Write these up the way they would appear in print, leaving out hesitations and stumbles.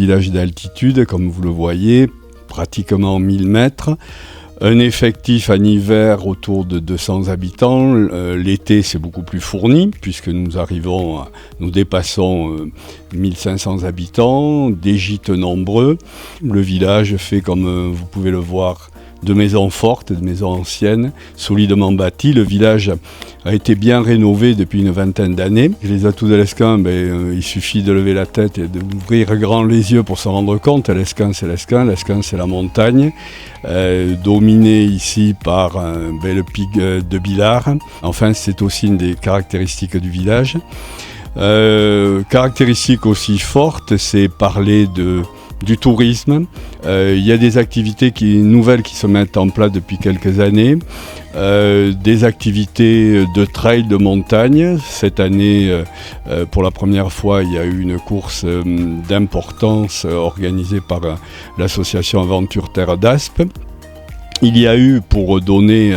village d'altitude, comme vous le voyez, pratiquement 1000 mètres. Un effectif en hiver autour de 200 habitants. L'été, c'est beaucoup plus fourni, puisque nous dépassons 1500 habitants, des gîtes nombreux. Le village fait, comme vous pouvez le voir, de maisons fortes, de maisons anciennes, solidement bâties. Le village a été bien rénové depuis une vingtaine d'années. Les atouts de l'Escamps, il suffit de lever la tête et d'ouvrir grand les yeux pour s'en rendre compte. L'Escamps, c'est l'Escamps. L'Escamps, c'est la montagne, dominée ici par le pic de Billard. Enfin, c'est aussi une des caractéristiques du village. Caractéristique aussi forte, c'est parler du tourisme. Il y a des activités nouvelles qui se mettent en place depuis quelques années. Des activités de trail de montagne. Cette année, pour la première fois, il y a eu une course d'importance organisée par l'association Aventure Terre d'Aspe. Il y a eu, pour donner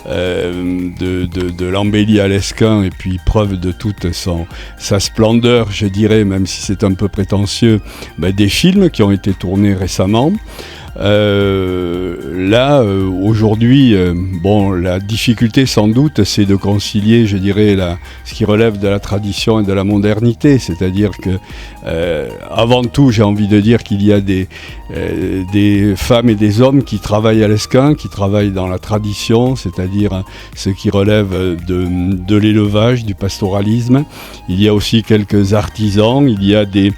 de l'embellie à l'Escamps et puis preuve de toute sa splendeur, je dirais, même si c'est un peu prétentieux, des films qui ont été tournés récemment. Aujourd'hui, la difficulté sans doute, c'est de concilier, je dirais, ce qui relève de la tradition et de la modernité. C'est-à-dire que, avant tout, j'ai envie de dire qu'il y a des femmes et des hommes qui travaillent à l'Escamps, qui travaillent dans la tradition, c'est-à-dire ce qui relève de l'élevage, du pastoralisme. Il y a aussi quelques artisans, il y a des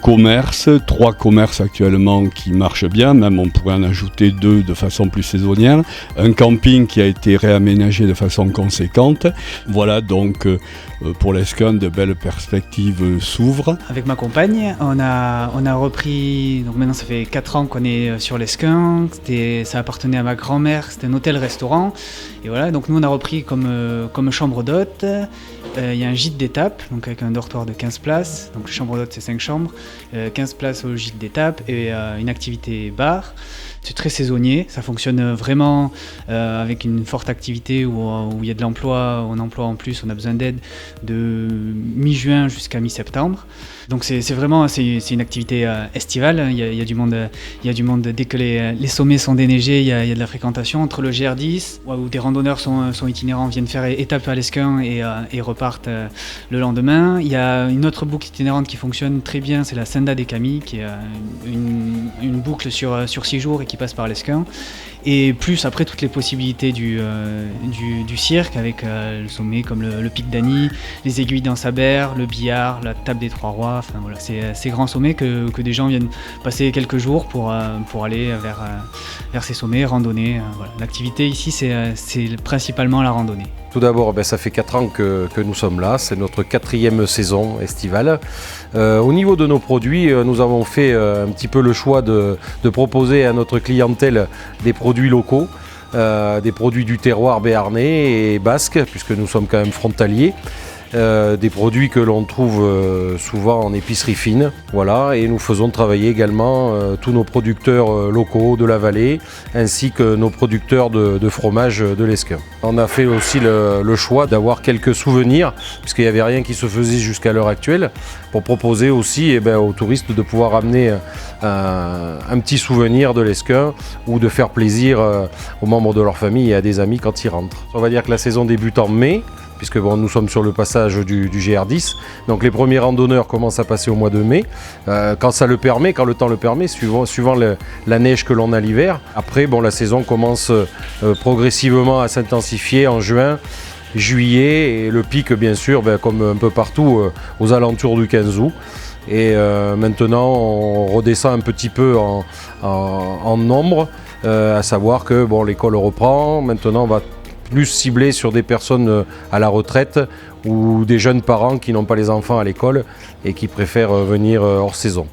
commerces, 3 commerces actuellement qui marchent bien. Même on pourrait en ajouter 2 de façon plus saisonnière. Un camping qui a été réaménagé de façon conséquente. Voilà donc pour l'Escamps, de belles perspectives s'ouvrent. Avec ma compagne, on a repris, donc maintenant ça fait 4 ans qu'on est sur l'Escamps. Ça appartenait à ma grand-mère, c'était un hôtel-restaurant. Et voilà, donc nous on a repris comme chambre d'hôte. Il y a un gîte d'étape, donc avec un dortoir de 15 places. Donc la chambre d'hôte, c'est 5 chambres. 15 places au gîte d'étape et une activité bar. C'est très saisonnier, ça fonctionne vraiment avec une forte activité où il y a de l'emploi, on emploie en plus, on a besoin d'aide de mi-juin jusqu'à mi-septembre. Donc c'est une activité estivale, il y a du monde dès que les sommets sont déneigés, il y a de la fréquentation entre le GR10 où des randonneurs sont itinérants, viennent faire étape à l'Escamps et repartent le lendemain. Il y a une autre boucle itinérante qui fonctionne très bien, c'est la Senda des Camilles qui est une boucle sur 6 jours et qui passe par l'Escamps. Et plus après toutes les possibilités du cirque avec le sommet comme le pic d'Annie, les aiguilles d'Anse-à-Berre, le billard, la table des Trois Rois. Enfin voilà, c'est ces grands sommets que des gens viennent passer quelques jours pour aller vers ces sommets, randonner. Voilà. L'activité ici c'est principalement la randonnée. Tout d'abord, ça fait 4 ans que nous sommes là, c'est notre 4e saison estivale. Au niveau de nos produits, nous avons fait un petit peu le choix de proposer à notre clientèle des produits locaux, des produits du terroir béarnais et basque, puisque nous sommes quand même frontaliers. Des produits que l'on trouve souvent en épicerie fine, voilà, et nous faisons travailler également tous nos producteurs locaux de la vallée ainsi que nos producteurs de fromage de l'Escamps. On a fait aussi le choix d'avoir quelques souvenirs, puisqu'il n'y avait rien qui se faisait jusqu'à l'heure actuelle, pour proposer aussi aux touristes de pouvoir amener un petit souvenir de l'Escamps ou de faire plaisir aux membres de leur famille et à des amis quand ils rentrent. On va dire que la saison débute en mai, puisque nous sommes sur le passage du GR10. Donc les premiers randonneurs commencent à passer au mois de mai, quand le temps le permet, suivant la neige que l'on a l'hiver. Après, la saison commence progressivement à s'intensifier en juin, juillet, et le pic, bien sûr, comme un peu partout, aux alentours du 15 août. Et maintenant, on redescend un petit peu en nombre, à savoir que l'école reprend. Maintenant, on va plus ciblé sur des personnes à la retraite ou des jeunes parents qui n'ont pas les enfants à l'école et qui préfèrent venir hors saison.